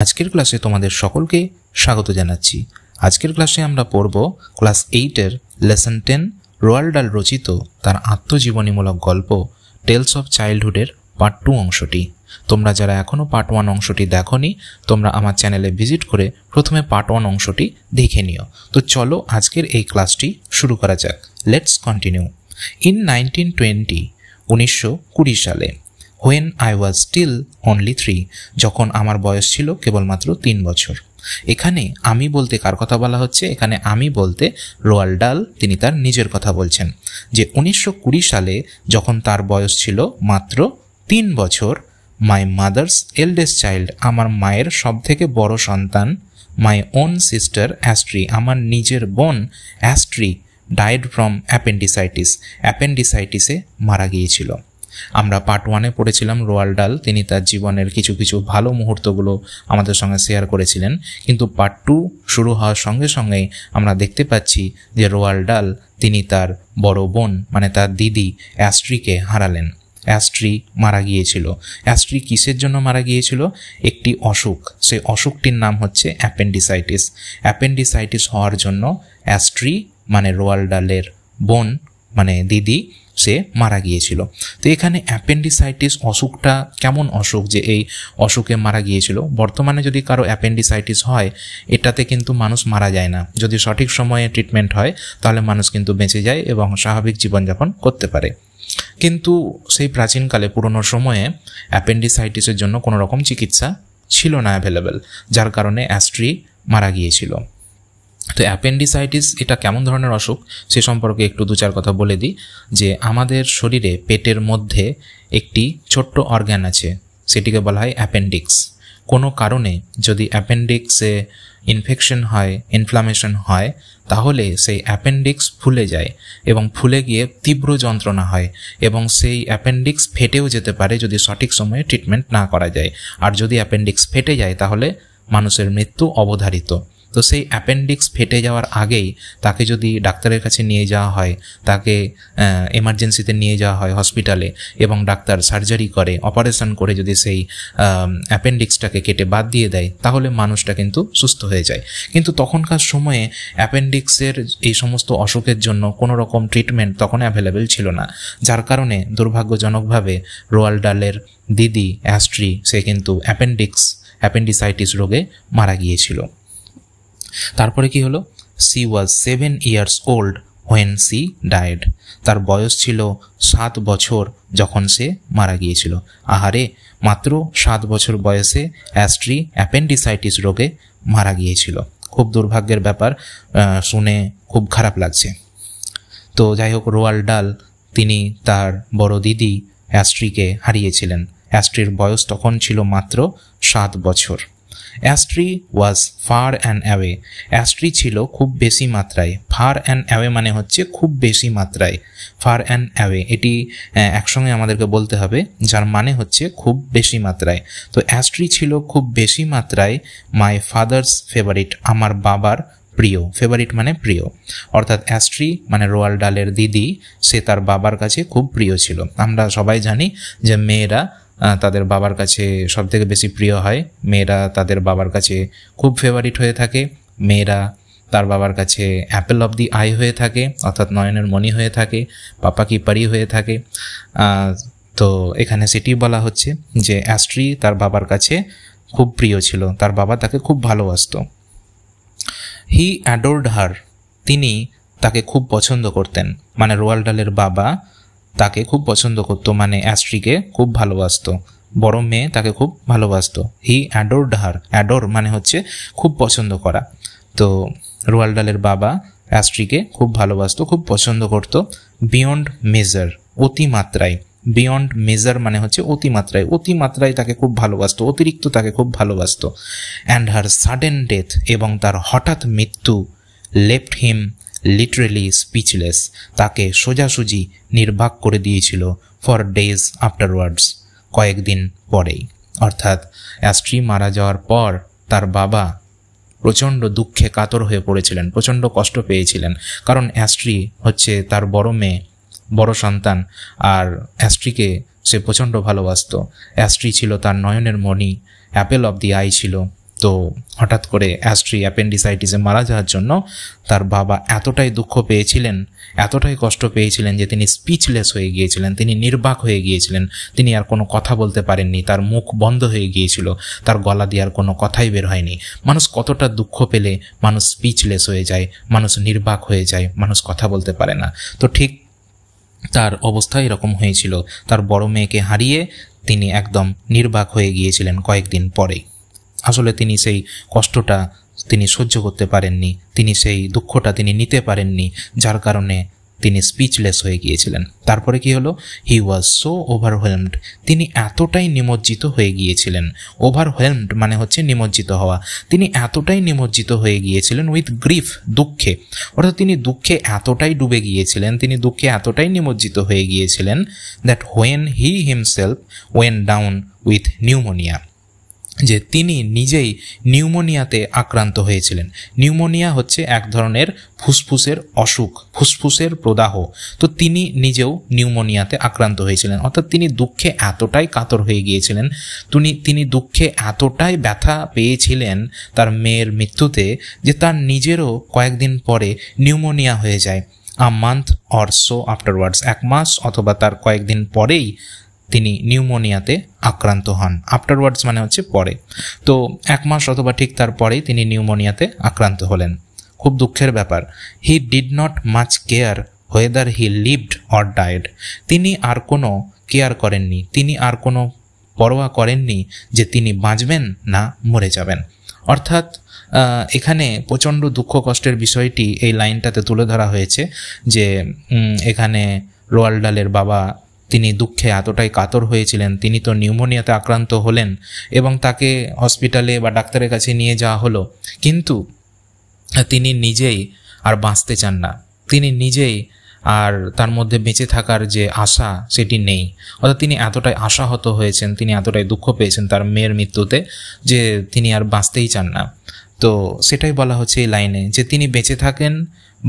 আজকের ক্লাসে তোমাদের সকলকে স্বাগত জানাচ্ছি। আজকের ক্লাসে আমরা পড়ব ক্লাস 8-এর লেসন 10 রোয়াল্ড ডাল রচিত তার আত্মজীবনীমূলক গল্প টেলস অফ চাইল্ডহুডের পার্ট 2 অংশটি। তোমরা যারা এখনও পার্ট 1 অংশটি দেখোনি, তোমরা আমার চ্যানেলে ভিজিট করে প্রথমে পার্ট 1 অংশটি দেখে নিও। তো চলো আজকের এই ক্লাসটি শুরু করা যাক। Let's continue. ইন 1920 সালে when I was still only 3, যখন আমার বয়স ছিল কেবলমাত্র 3 বছর। এখানে আমি বলতে কার কথা বলা হচ্ছে? এখানে আমি বলতে রোয়াল্ড ডাল তিনি তার নিজের কথা বলছেন যে 1920 সালে যখন তার বয়স ছিল মাত্র 3 বছর, মাই মাদার্স এল্ডেস্ট চাইল্ড, আমার মায়ের সব থেকে বড় সন্তান, মাই ওন সিস্টার অ্যাস্ট্রি, আমার নিজের বোন অ্যাস্ট্রি, ডাইড ফ্রম অ্যাপেন্ডিসাইটিসে মারা গিয়েছিল। আমরা পার্ট 1-এ পড়েছিলাম রোয়াল্ড ডাল তিনি তার জীবনের কিছু কিছু ভালো মুহূর্তগুলো আমাদের সঙ্গে শেয়ার করেছিলেন, কিন্তু পার্ট 2 শুরু হওয়ার সঙ্গে সঙ্গেই আমরা দেখতে পাচ্ছি যে রোয়াল্ড ডাল তিনি তার বড় বোন মানে তার দিদি অ্যাস্ট্রিকে হারালেন। অ্যাস্ট্রি মারা গিয়েছিল। অ্যাস্ট্রি কিসের জন্য মারা গিয়েছিল? একটি অসুখ, সেই অসুখটির নাম হচ্ছে অ্যাপেন্ডিসাইটিস। অ্যাপেন্ডিসাইটিস হওয়ার জন্য অ্যাস্ট্রি মানে রোয়াল্ড ডালের বোন মানে দিদি সে মারা গিয়েছিল। তো এখানে অ্যাপেন্ডিসাইটিস অসুখটা কেমন অসুখ যে এই অসুখে মারা গিয়েছিল? বর্তমানে যদি কারো অ্যাপেন্ডিসাইটিস হয় এটাতে কিন্তু মানুষ মারা যায় না, যদি সঠিক সময়ে ট্রিটমেন্ট হয় তাহলে মানুষ কিন্তু বেঁচে যায় এবং স্বাভাবিক জীবনযাপন করতে পারে। কিন্তু সেই প্রাচীনকালে পুরনো সময়ে অ্যাপেন্ডিসাইটিসের জন্য কোনো রকম চিকিৎসা ছিল না অ্যাভেলেবেল, যার কারণে অ্যাস্ট্রি মারা গিয়েছিল। তো অ্যাপেন্ডিসাইটিস এটা কেমন ধরনের অসুখ সে সম্পর্কে একটু 2-4 কথা বলে দিই। যে আমাদের শরীরে পেটের মধ্যে একটি ছোট্ট অর্গ্যান আছে, সেটিকে বলা হয় অ্যাপেন্ডিক্স। কোনো কারণে যদি অ্যাপেন্ডিক্সে ইনফেকশন হয়, ইনফ্লামেশন হয়, তাহলে সেই অ্যাপেন্ডিক্স ফুলে যায় এবং ফুলে গিয়ে তীব্র যন্ত্রণা হয় এবং সেই অ্যাপেন্ডিক্স ফেটেও যেতে পারে যদি সঠিক সময়ে ট্রিটমেন্ট না করা যায়। আর যদি অ্যাপেন্ডিক্স ফেটে যায় তাহলে মানুষের মৃত্যু অবধারিত। তো সেই অ্যাপেন্ডিক্স ফেটে যাওয়ার আগেই তাকে যদি ডাক্তারের কাছে নিয়ে যাওয়া হয়, তাকে এমার্জেন্সিতে নিয়ে যাওয়া হয় হসপিটালে এবং ডাক্তার সার্জারি করে, অপারেশন করে যদি সেই অ্যাপেন্ডিক্সটাকে কেটে বাদ দিয়ে দেয় তাহলে মানুষটা কিন্তু সুস্থ হয়ে যায়। কিন্তু তখনকার সময়ে অ্যাপেন্ডিক্সের এই সমস্ত অসুখের জন্য কোনো রকম ট্রিটমেন্ট তখন অ্যাভেলেবেল ছিল না, যার দুর্ভাগ্যজনকভাবে রোয়াল্ড ডালের দিদি অ্যাস্ট্রি সে কিন্তু অ্যাপেন্ডিসাইটিস রোগে মারা গিয়েছিল। তারপরে কি হলো? C was 7 years old when she died, তার বয়স ছিল 7 বছর যখন সে মারা গিয়েছিল। আহারে, মাত্র 7 বছর বয়সে অ্যাস্ট্রি অ্যাপেন্ডিসাইটিস রোগে মারা গিয়েছিল। খুব দুর্ভাগ্যের ব্যাপার, শুনে খুব খারাপ লাগছে। তো যাই হোক, রোয়াল্ড ডাল তিনি তার বড় দিদি অ্যাস্ট্রিকে হারিয়েছিলেন। অ্যাস্ট্রির বয়স তখন ছিল মাত্র 7 বছর। অ্যাস্ট্রি ওয়াজ ফার অ্যান্ড অ্যাওয়ে, অ্যাস্ট্রি ছিল খুব বেশি মাত্রায়। ফার অ্যান্ড অ্যাওয়ে মানে হচ্ছে খুব বেশি মাত্রায়। ফার অ্যান্ড অ্যাওয়ে এটি একসঙ্গে আমাদেরকে বলতে হবে, যার মানে হচ্ছে খুব বেশি মাত্রায়। তো অ্যাস্ট্রি ছিল খুব বেশি মাত্রায় মাই ফাদার্স ফেভারিট, আমার বাবার প্রিয়। ফেভারিট মানে প্রিয়, অর্থাৎ অ্যাস্ট্রি মানে রোয়াল্ড ডালের দিদি সে তার বাবার কাছে খুব প্রিয় ছিল। আমরা সবাই জানি যে মেয়েরা তাদের বাবার কাছে সব থেকে বেশি প্রিয় হয়, মেয়েরা তাদের বাবার কাছে খুব ফেভারিট হয়ে থাকে, মেয়েরা তার বাবার কাছে অ্যাপেল অফ দি আই হয়ে থাকে, অর্থাৎ নয়নের মণি হয়ে থাকে, পাপা কি পারি হয়ে থাকে। তো এখানে সেটি বলা হচ্ছে যে অ্যাস্ট্রি তার বাবার কাছে খুব প্রিয় ছিল, তার বাবা তাকে খুব ভালোবাসতো। হি অ্যাডোর্ড হার, তিনি তাকে খুব পছন্দ করতেন, মানে রোয়াল্ড ডালের বাবা তাকে খুব পছন্দ করতো, মানে অ্যাস্ট্রিকে খুব ভালোবাসতো, বড় মেয়ে তাকে খুব ভালোবাসতো। হি অ্যাডোর্ড হার, অ্যাডোর মানে হচ্ছে খুব পছন্দ করা। তো রোয়াল্ড ডালের বাবা অ্যাস্ট্রিকে খুব ভালোবাসতো, খুব পছন্দ করতো। বিয়ন্ড মেজার, অতিমাত্রায়। বিয়ন্ড মেজার মানে হচ্ছে অতিমাত্রায়, অতিমাত্রায় তাকে খুব ভালোবাসতো, অতিরিক্ত তাকে খুব ভালোবাসতো। অ্যান্ড হার সাডেন ডেথ, এবং তার হঠাৎ মৃত্যু, লেফট হিম লিটারেলি স্পিচলেস, তাকে সোজাসুজি নির্বাক করে দিয়েছিল ফর ডেজ আফটারওয়ার্ডস, কয়েকদিন পরেই। অর্থাৎ অ্যাস্ট্রি মারা যাওয়ার পর তার বাবা প্রচণ্ড দুঃখে কাতর হয়ে পড়েছিলেন, প্রচণ্ড কষ্ট পেয়েছিলেন, কারণ অ্যাস্ট্রি হচ্ছে তার বড় মেয়ে, বড় সন্তান, আর অ্যাস্ট্রিকে সে প্রচণ্ড ভালোবাসত। অ্যাস্ট্রি ছিল তার নয়নের মণি, অ্যাপেল অফ দি আই ছিল, তো হঠাৎ করে অ্যাস্ট্রি অ্যাপেন্ডিসাইটিসে মারা যাওয়ার জন্য তার বাবা এতটাই দুঃখ পেয়েছিলেন, এতটাই কষ্ট পেয়েছিলেন যে তিনি স্পিচলেস হয়ে গিয়েছিলেন, তিনি নির্বাক হয়ে গিয়েছিলেন, তিনি আর কোনো কথা বলতে পারেননি, তার মুখ বন্ধ হয়ে গিয়েছিল, তার গলা দিয়ে আর কোনো কথাই বের হয়নি। মানুষ কতটা দুঃখ পেলে মানুষ স্পিচলেস হয়ে যায়, মানুষ নির্বাক হয়ে যায়, মানুষ কথা বলতে পারে না। তো ঠিক তার অবস্থা এরকম হয়েছিল। তার বড় মেয়েকে হারিয়ে তিনি একদম নির্বাক হয়ে গিয়েছিলেন কয়েকদিন পরেই। আসলে তিনি সেই কষ্টটা তিনি সহ্য করতে পারেননি, তিনি সেই দুঃখটা তিনি নিতে পারেননি, যার কারণে তিনি স্পিচলেস হয়ে গিয়েছিলেন। তারপরে কি হলো? হি ওয়াজ সো ওভারওয়েলমড, তিনি এতটাই নিমজ্জিত হয়ে গিয়েছিলেন। ওভারওয়েলমড মানে হচ্ছে নিমজ্জিত হওয়া। তিনি এতটাই নিমজ্জিত হয়ে গিয়েছিলেন উইথ গ্রিফ, দুঃখে, অর্থাৎ তিনি দুঃখে এতটাই ডুবে গিয়েছিলেন, তিনি দুঃখে এতটাই নিমজ্জিত হয়ে গিয়েছিলেন that when he himself went down with pneumonia, যে তিনি নিজেই নিউমোনিয়াতে আক্রান্ত হয়েছিলেন। নিউমোনিয়া হচ্ছে এক ধরনের ফুসফুসের অসুখ, ফুসফুসের প্রদাহ। তো তিনি নিজেও নিউমোনিয়াতে আক্রান্ত হয়েছিলেন, অর্থাৎ তিনি দুঃখে এতটাই কাতর হয়ে গিয়েছিলেন, তিনি দুঃখে এতটাই ব্যথা পেয়েছিলেন তার মেয়ের মৃত্যুতে, যে তার নিজেরও কয়েকদিন পরে নিউমোনিয়া হয়ে যায়। A month or so afterwards, 1 মাস অথবা তার কয়েকদিন পরেই তিনি নিউমোনিয়াতে আক্রান্ত হন। আফটারওয়ার্ডস মানে হচ্ছে পরে। তো 1 মাস অথবা ঠিক তারপরেই তিনি নিউমোনিয়াতে আক্রান্ত হলেন। খুব দুঃখের ব্যাপার। He did not much care whether he lived or died, তিনি আর কোনো কেয়ার করেননি, তিনি আর কোনো পরোয়া করেননি যে তিনি বাঁচবেন না মরে যাবেন। অর্থাৎ এখানে প্রচণ্ড দুঃখ কষ্টের বিষয়টি এই লাইনটাতে তুলে ধরা হয়েছে, যে এখানে রোয়াল্ড ডালের বাবা তিনি দুঃখে এতটাই কাতর হয়েছিলেন, তিনি তো নিউমোনিয়াতে আক্রান্ত হলেন এবং তাকে হসপিটালে বা ডাক্তারের কাছে নিয়ে যাওয়া হলো, কিন্তু তিনি নিজেই আর বাঁচতে চান না, তিনি নিজেই আর তার মধ্যে বেঁচে থাকার যে আশা সেটি নেই। অর্থাৎ তিনি এতটাই আশাহত হয়েছেন, তিনি এতটাই দুঃখ পেয়েছেন তার মেয়ের মৃত্যুতে, যে তিনি আর বাঁচতেই চান না। তো সেটাই বলা হচ্ছে এই লাইনে, যে তিনি বেঁচে থাকেন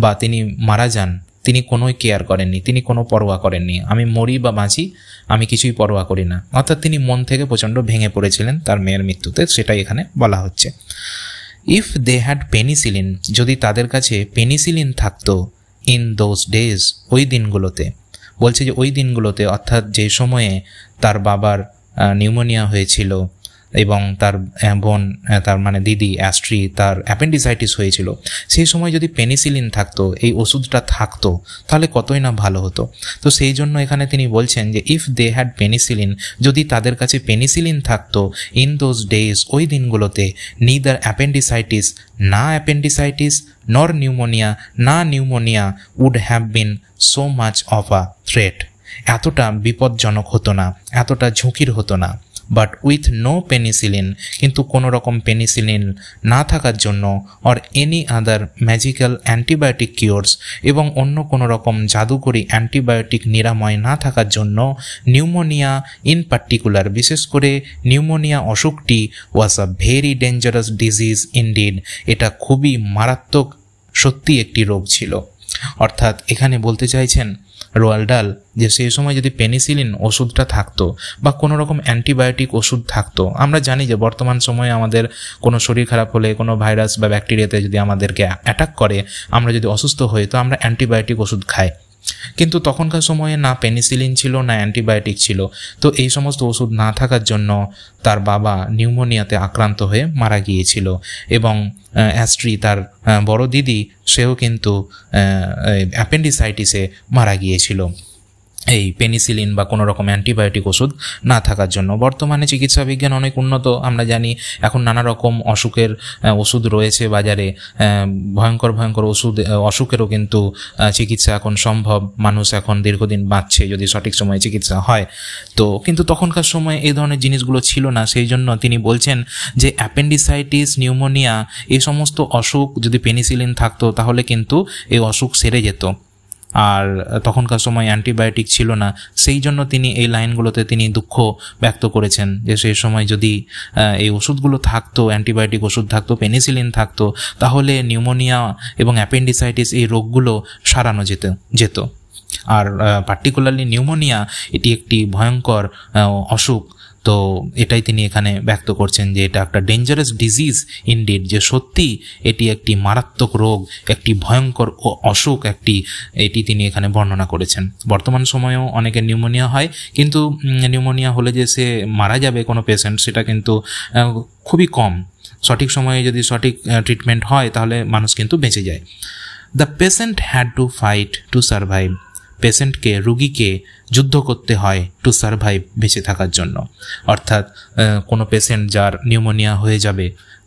বা তিনি মারা যান, তিনি কোনোই কেয়ার করেননি, তিনি কোনো পরোয়া করেননি। আমি মরি বা বাঁচি, আমি কিছুই পরোয়া করি না। অর্থাৎ তিনি মন থেকে প্রচণ্ড ভেঙে পড়েছিলেন তার মেয়ের মৃত্যুতে, সেটাই এখানে বলা হচ্ছে। ইফ দে হ্যাড পেনিসিলিন, যদি তাদের কাছে পেনিসিলিন থাকতো, ইন দোজ ডেজ, ওই দিনগুলোতে, বলছে যে ওই দিনগুলোতে, অর্থাৎ যে সময়ে তার বাবার নিউমোনিয়া হয়েছিল এবং তার বোন, তার মানে দিদি অ্যাস্ট্রি, তার অ্যাপেন্ডিসাইটিস হয়েছিল, সেই সময় যদি পেনিসিলিন থাকতো, এই ওষুধটা থাকতো, তাহলে কতই না ভালো হতো। তো সেই জন্য এখানে তিনি বলছেন যে ইফ দে হ্যাড পেনিসিলিন, যদি তাদের কাছে পেনিসিলিন থাকতো, ইন দোজ ডেজ, ওই দিনগুলোতে, নিদার অ্যাপেন্ডিসাইটিস, না অ্যাপেন্ডিসাইটিস, নর নিউমোনিয়া, না pneumonia, would have been so much of a threat, এতটা বিপজ্জনক হতো না, এতটা ঝুঁকির হতো না। বাট উইথ নো পেনিসিলিন, কিন্তু কোনো রকম পেনিসিলিন না থাকার জন্য, or any other magical antibiotic cures, এবং অন্য কোনো রকম জাদুকরী অ্যান্টিবায়োটিক নিরাময় না থাকার জন্য, নিউমোনিয়া ইন পার্টিকুলার, বিশেষ করে নিউমোনিয়া অসুখটি was a very dangerous disease indeed, এটা খুবই মারাত্মক সত্যি একটি রোগ ছিল। অর্থাৎ এখানে বলতে চাইছেন রোয়াল্ড ডাল যে সেই সময় যদি পেনিসিলিন ওষুধটা থাকতো বা কোনো রকম অ্যান্টিবায়োটিক ওষুধ থাকতো, আমরা জানি যে বর্তমান সময়ে আমাদের কোনো শরীর খারাপ হলে, কোনো ভাইরাস বা ব্যাকটেরিয়াতে যদি আমাদেরকে অ্যাটাক করে, আমরা যদি অসুস্থ হই, তো আমরা অ্যান্টিবায়োটিক ওষুধ খাই। কিন্তু তখনকার সময়ে না পেনিসিলিন ছিল, না অ্যান্টিবায়োটিক ছিল। তো এই সমস্ত ওষুধ না থাকার জন্য তার বাবা নিউমোনিয়াতে আক্রান্ত হয়ে মারা গিয়েছিল এবং অ্যাস্ট্রি, তার বড় দিদি, সেও কিন্তু অ্যাপেন্ডিসাইটিসে মারা গিয়েছিল এই পেনিসিলিন বা কোনো রকম অ্যান্টিবায়োটিক ওষুধ না থাকার জন্য। বর্তমানে চিকিৎসা বিজ্ঞান অনেক উন্নত, আমরা জানি এখন নানা রকম অসুখের ওষুধ রয়েছে বাজারে, ভয়ঙ্কর ভয়ঙ্কর অসুখেরও কিন্তু চিকিৎসা এখন সম্ভব। মানুষ এখন দীর্ঘদিন বাঁচছে যদি সঠিক সময়ে চিকিৎসা হয়। তো কিন্তু তখনকার সময়ে এই ধরনের জিনিসগুলো ছিল না, সেই জন্য তিনি বলছেন যে অ্যাপেন্ডিসাইটিস, নিউমোনিয়া, এই সমস্ত অসুখ যদি পেনিসিলিন থাকতো তাহলে কিন্তু এই অসুখ সেরে যেত। আর তখনকার সময় অ্যান্টিবায়োটিক ছিল না, সেই জন্য তিনি এই লাইনগুলোতে তিনি দুঃখ ব্যক্ত করেছেন যে সেই সময় যদি এই ওষুধগুলো থাকতো, অ্যান্টিবায়োটিক ওষুধ থাকতো, পেনিসিলিন থাকতো, তাহলে নিউমোনিয়া এবং অ্যাপেন্ডিসাইটিস এই রোগগুলো সারানো যেত। আর পার্টিকুলারলি নিউমোনিয়া এটি একটি ভয়ঙ্কর অসুখ। তো তো এটাই তিনি এখানে ব্যক্ত করছেন যে এটা একটা ডেঞ্জারাস ডিজিজ ইনডিড, যে সত্যি এটি একটি মারাত্মক রোগ, একটি ভয়ঙ্কর অসুখ, এটি তিনি এখানে বর্ণনা করেছেন। বর্তমান সময়েও অনেকের নিউমোনিয়া হয়, কিন্তু নিউমোনিয়া হলে যে সে মারা যাবে কোনো পেশেন্ট, সেটা কিন্তু খুবই কম। সঠিক সময়ে যদি সঠিক ট্রিটমেন্ট হয় তাহলে মানুষ কিন্তু বেঁচে যায়। The patient had to fight to survive, পেশেন্টকে, রুগীকে যুদ্ধ করতে হয় টু সারভাইভ, বেঁচে থাকার জন্য। অর্থাৎ কোনো পেশেন্ট যার নিউমোনিয়া হয়ে যাবে,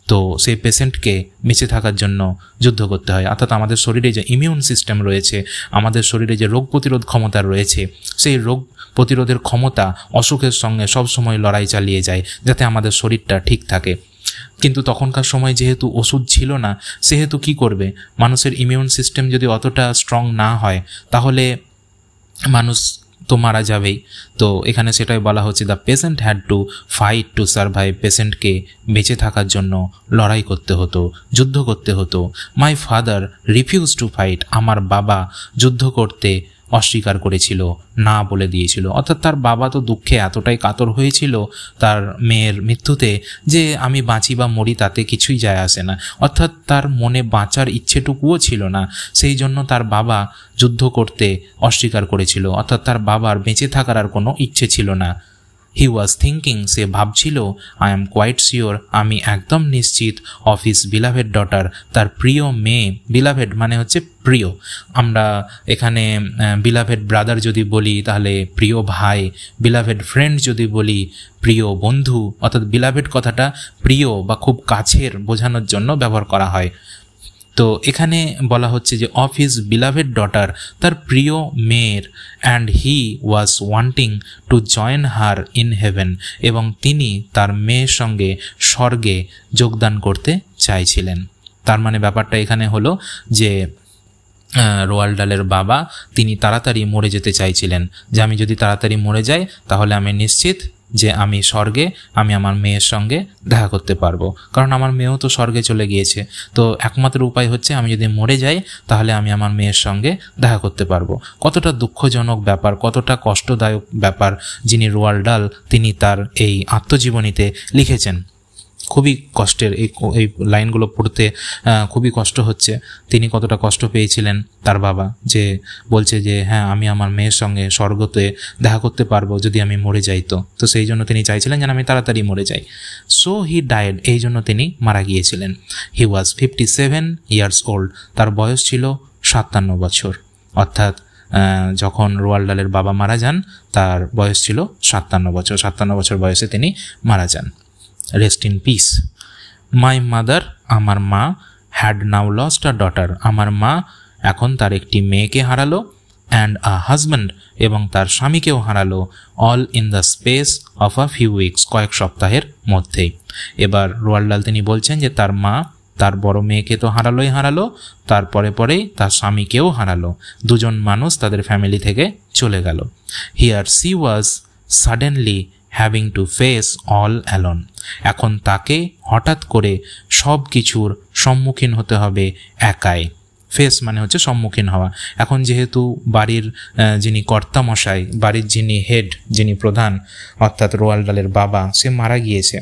তো সেই পেশেন্টকে বেঁচে থাকার জন্য যুদ্ধ করতে হয়। অর্থাৎ আমাদের শরীরে যে ইমিউন সিস্টেম রয়েছে, আমাদের শরীরে যে রোগ প্রতিরোধ ক্ষমতা রয়েছে, সেই রোগ প্রতিরোধের ক্ষমতা অসুখের সঙ্গে সবসময় লড়াই চালিয়ে যায় যাতে আমাদের শরীরটা ঠিক থাকে। কিন্তু তখনকার সময় যেহেতু ওষুধ ছিল না, সেহেতু কি করবে, মানুষের ইমিউন সিস্টেম যদি অতটা স্ট্রং না হয় তাহলে মানুষ তো মারা যাবেই। তো এখানে সেটাই বলা হচ্ছে, the patient had to fight to survive, পেশেন্টকে বেঁচে থাকার জন্য লড়াই করতে হতো, যুদ্ধ করতে হতো। My father refuse to fight, আমার বাবা যুদ্ধ করতে অস্বীকার করেছিল, না বলে দিয়েছিল। অর্থাৎ তার বাবা তো দুঃখে এতটাই কাতর হয়েছিল তার মেয়ের মৃত্যুতে, যে আমি বাঁচি বা মরি তাতে কিছুই যায় আসে না। অর্থাৎ তার মনে বাঁচার ইচ্ছেটুকুও ছিল না, সেই জন্য তার বাবা যুদ্ধ করতে অস্বীকার করেছিল। অর্থাৎ তার বাবার বেঁচে থাকার আর কোনো ইচ্ছে ছিল না। হি ওয়াজ থিঙ্কিং, সে ভাবছিল, আই এম কোয়াইট শিওর, আমি একদম নিশ্চিত, অফ হিজ বিলাভেড ডটার, তার প্রিয় মেয়ে, বিলাভেড মানে হচ্ছে প্রিয়। আমরা এখানে বিলাভেড ব্রাদার যদি বলি তাহলে প্রিয় ভাই, বিলাভেড ফ্রেন্ড যদি বলি প্রিয় বন্ধু। অর্থাৎ বিলাভেড কথাটা প্রিয় বা খুব কাছের বোঝানোর জন্য ব্যবহার করা হয়। তো এখানে বলা হচ্ছে যে অফ হিজ বিলাভেড ডটার, তার প্রিয় মেয়ের, and he was wanting to join her in heaven, এবং তিনি তার মেয়ের সঙ্গে স্বর্গে যোগদান করতে চাইছিলেন। তার মানে ব্যাপারটা এখানে হলো যে রোয়াল্ড ডালের বাবা তিনি তাড়াতাড়ি মরে যেতে চাইছিলেন, যে আমি যদি তাড়াতাড়ি মরে যাই তাহলে আমি নিশ্চিত যে আমি স্বর্গে আমি আমার মেয়ের সঙ্গে দেখা করতে পারবো, কারণ আমার মেয়েও তো স্বর্গে চলে গিয়েছে। তো একমাত্র উপায় হচ্ছে আমি যদি মরে যাই তাহলে আমি আমার মেয়ের সঙ্গে দেখা করতে পারবো। কতটা দুঃখজনক ব্যাপার, কতটা কষ্টদায়ক ব্যাপার যিনি রোয়াল্ড ডাল তিনি তার এই আত্মজীবনীতে লিখেছেন। খুবই কষ্টের, এই লাইনগুলো পড়তে খুবই কষ্ট হচ্ছে। তিনি কতটা কষ্ট পেয়েছিলেন তার বাবা, যে বলছে যে হ্যাঁ আমি আমার মেয়ের সঙ্গে স্বর্গতে দেখা করতে পারবো যদি আমি মরে যাই। তো সেই জন্য তিনি চাইছিলেন যেন আমি তাড়াতাড়ি মরে যাই। সো হি ডায়েড, এই জন্য তিনি মারা গিয়েছিলেন। হি ওয়াজ 57 ইয়ার্স ওল্ড, তার বয়স ছিল 57 বছর। অর্থাৎ যখন রোয়াল্ড ডালের বাবা মারা যান তার বয়স ছিল 57 বছর। 57 বছর বয়সে তিনি মারা যান। Rest in peace. My mother, আমার মা, had now lost a daughter, আমার মা এখন তার একটি মেয়েকে হারালো, অ্যান্ড আ হাজব্যান্ড, এবং তার স্বামীকেও হারালো, all in the space of a few weeks, কয়েক সপ্তাহের মধ্যেই। এবার রোয়াল্ড ডাল তিনি বলছেন যে তার মা তার বড় মেয়েকে তো হারালো, তারপরে পরেই তার স্বামীকেও হারালো। দুজন মানুষ তাদের ফ্যামিলি থেকে চলে গেল। Here C was suddenly having to face all alone, এখন তাকে হঠাৎ করে সব কিছুর সম্মুখীন হতে হবে একাই। ফেস মানে হচ্ছে সম্মুখীন হওয়া। এখন যেহেতু বাড়ির যিনি কর্তামশাই, বাড়ির যিনি হেড, যিনি প্রধান, অর্থাৎ রোয়াল্ড ডালের বাবা, সে মারা গিয়েছে,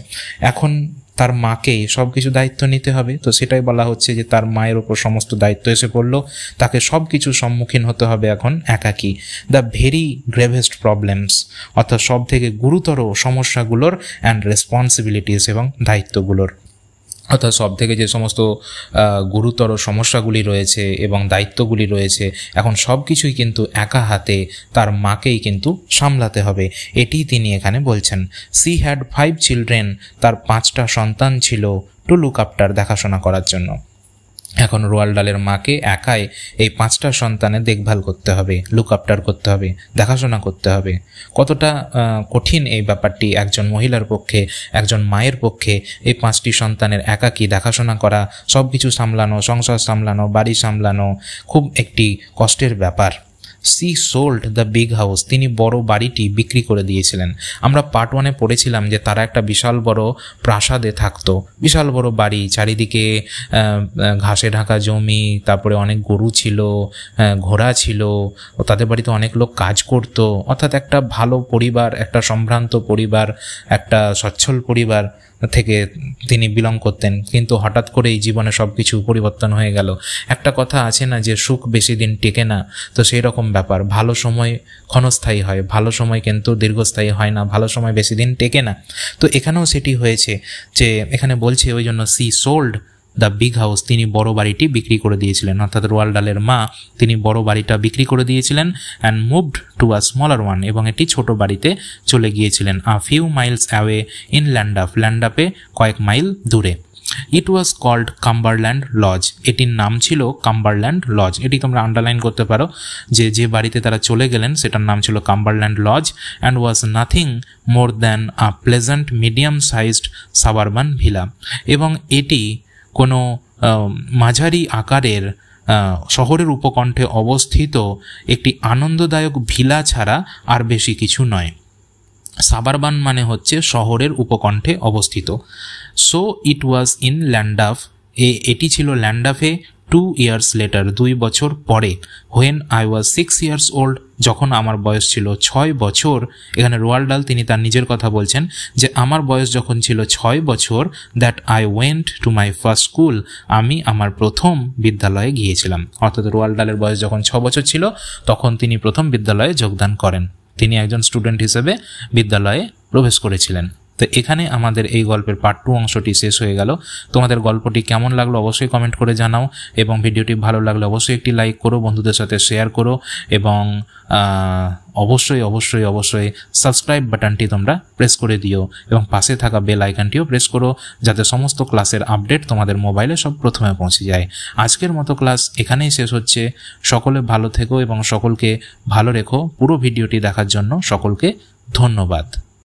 এখন তার মাকেই সব কিছু দায়িত্ব নিতে হবে। তো সেটাই বলা হচ্ছে যে তার মায়ের ওপর সমস্ত দায়িত্ব এসে পড়লো, তাকে সব কিছু সম্মুখীন হতে হবে এখন একাকী। দ্য ভেরি গ্রেভেস্ট প্রবলেমস, অর্থাৎ সব থেকে গুরুতর সমস্যাগুলোর, অ্যান্ড রেসপন্সিবিলিটিস, এবং দায়িত্বগুলোর। অর্থাৎ সব থেকে যে সমস্ত গুরুতর সমস্যাগুলি রয়েছে এবং দায়িত্বগুলি রয়েছে, এখন সব কিছুই কিন্তু একা হাতে তার মাকেই কিন্তু সামলাতে হবে, এটি তিনি এখানে বলছেন। সি হ্যাড 5 চিলড্রেন, তার 5টা সন্তান ছিল, টু লুক আফটার, দেখাশোনা করার জন্য। এখন রোয়াল্ড ডালের মাকে একাই এই 5টা সন্তানের দেখভাল করতে হবে, লুক আফটার করতে হবে, দেখাশোনা করতে হবে। কতটা কঠিন এই ব্যাপারটি একজন মহিলার পক্ষে, একজন মায়ের পক্ষে, এই 5টি সন্তানের একাকী দেখাশোনা করা, সব কিছু সামলানো, সংসার সামলানো, বাড়ি সামলানো, খুব একটি কষ্টের ব্যাপার। She sold the big house, তিনি বড় বাড়িটি বিক্রি করে দিয়েছিলেন। আমরা পার্ট 1-এ পড়েছিলাম যে তারা একটা বিশাল বড় প্রাসাদে থাকতো, বিশাল বড় বাড়ি, চারিদিকে ঘাসে ঢাকা জমি, তারপরে অনেক গরু ছিল, ঘোড়া ছিল, ও তাদের বাড়িতে অনেক লোক কাজ করত, অর্থাৎ একটা ভালো পরিবার, একটা সম্ভ্রান্ত পরিবার, একটা সচ্ছল পরিবার থেকে তিনি বিলং করতেন। কিন্তু হঠাৎ করেই জীবনে সব কিছু পরিবর্তন হয়ে গেল। একটা কথা আছে না যে সুখ বেশি দিন টেকে না, তো সেই রকম ব্যাপার। ভালো সময় ক্ষণস্থায়ী হয়, ভালো সময় কিন্তু দীর্ঘস্থায়ী হয় না, ভালো সময় বেশি দিন টেকে না। তো এখানেও সেটি হয়েছে, যে এখানে বলছে ওই জন্য she sold the big house, তিনি বড় বাড়িটি বিক্রি করে দিয়েছিলেন, অর্থাৎ রোয়াল্ড ডালের মা তিনি বড় বাড়িটা বিক্রি করে দিয়েছিলেন। And moved to a smaller one, এবং এটি ছোট বাড়িতে চলে গিয়েছিলেন। A few miles away in Llandaff, ল্যান্ডাফে কয়েক মাইল দূরে। It was called Cumberland Lodge, এটির নাম ছিল কাম্বারল্যান্ড লজ। এটি তোমরা আন্ডারলাইন করতে পারো, যে বাড়িতে তারা চলে গেলেন সেটার নাম ছিল Cumberland Lodge. And was nothing more than a pleasant medium sized suburban villa, এবং এটি কোনো মাঝারি আকারের শহরের উপকণ্ঠে অবস্থিত একটি আনন্দদায়ক ভিলা ছাড়া আর বেশি কিছু নয়। সাবারবান মানে হচ্ছে শহরের উপকণ্ঠে অবস্থিত। সো ইট ওয়াজ ইন ল্যান্ডাফ, এটি ছিল ল্যান্ডাফে 2 years later, 2 বছর পরে। When I was 6 years old, যখন আমার বয়স ছিল 6 বছর। এখানে রোয়াল্ড ডাল তিনি তার নিজের কথা বলছেন যে আমার বয়স যখন ছিল 6 বছর, that I went to my first school, আমি আমার প্রথম বিদ্যালয়ে গিয়েছিলাম। অর্থাৎ রোয়াল্ড ডালের বয়স যখন 6 বছর ছিল তখন তিনি প্রথম বিদ্যালয়ে যোগদান করেন, তিনি একজন স্টুডেন্ট হিসেবে বিদ্যালয়ে প্রবেশ করেছিলেন। তো এখানে আমাদের এই গল্পের পার্ট 2 অংশটি শেষ হয়ে গেল। তোমাদের গল্পটি কেমন লাগলো অবশ্যই কমেন্ট করে জানাও, এবং ভিডিওটি ভালো লাগলে অবশ্যই একটি লাইক করো, বন্ধুদের সাথে শেয়ার করো, এবং অবশ্যই অবশ্যই অবশ্যই সাবস্ক্রাইব বাটনটি তোমরা প্রেস করে দিও, এবং পাশে থাকা বেল আইকনটিও প্রেস করো, যাতে সমস্ত ক্লাসের আপডেট তোমাদের মোবাইলে সব প্রথমে পৌঁছে যায়। আজকের মতো ক্লাস এখানেই শেষ হচ্ছে। সকলে ভালো থেকো এবং সকলকে ভালো রেখো। পুরো ভিডিওটি দেখার জন্য সকলকে ধন্যবাদ।